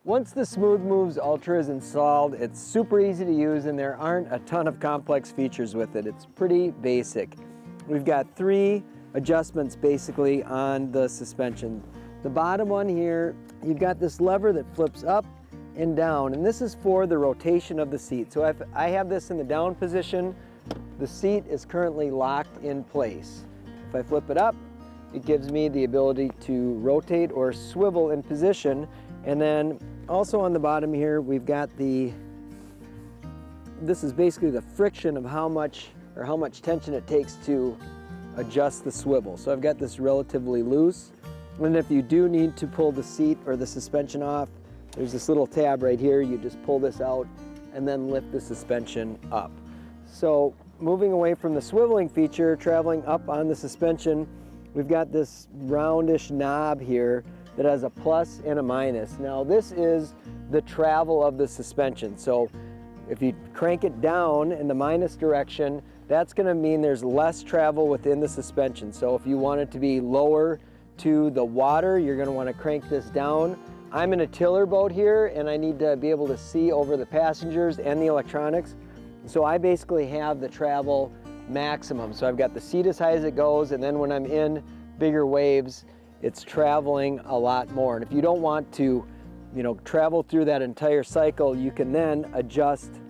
Once the Smooth Moves Ultra is installed, it's super easy to use and there aren't a ton of complex features with it. It's pretty basic. We've got 3 adjustments basically on the suspension. The bottom one here, you've got this lever that flips up and down, and this is for the rotation of the seat. So if I have this in the down position, the seat is currently locked in place. If I flip it up, it gives me the ability to rotate or swivel in position. And then also on the bottom here, we've got this is basically the friction of how much tension it takes to adjust the swivel. So I've got this relatively loose. And if you do need to pull the seat or the suspension off, there's this little tab right here. You just pull this out and then lift the suspension up. So moving away from the swiveling feature, traveling up on the suspension, we've got this roundish knob here that has a plus and a minus. Now this is the travel of the suspension. So if you crank it down in the minus direction, that's going to mean there's less travel within the suspension. So if you want it to be lower to the water, you're going to want to crank this down. I'm in a tiller boat here and I need to be able to see over the passengers and the electronics. So I basically have the travel maximum. So I've got the seat as high as it goes, and then when I'm in bigger waves, it's traveling a lot more. And if you don't want to, travel through that entire cycle, you can then adjust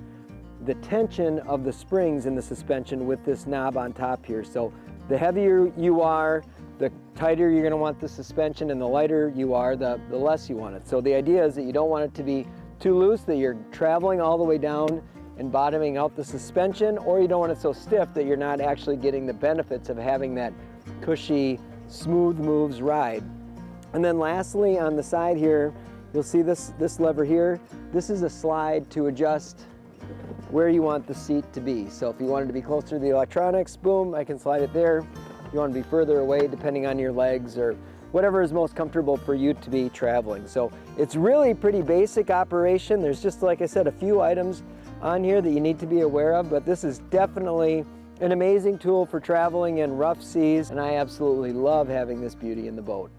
the tension of the springs in the suspension with this knob on top here. So the heavier you are, the tighter you're going to want the suspension, and the lighter you are, the less you want it. So the idea is that you don't want it to be too loose that you're traveling all the way down and bottoming out the suspension, or you don't want it so stiff that you're not actually getting the benefits of having that cushy, Smooth Moves ride. And then lastly, on the side here, you'll see this lever here. This is a slide to adjust where you want the seat to be. So if you want it to be closer to the electronics, boom, I can slide it there. If you want to be further away, depending on your legs or whatever is most comfortable for you to be traveling. So it's really pretty basic operation. There's just, like I said, a few items on here that you need to be aware of, but this is definitely an amazing tool for traveling in rough seas, and I absolutely love having this beauty in the boat.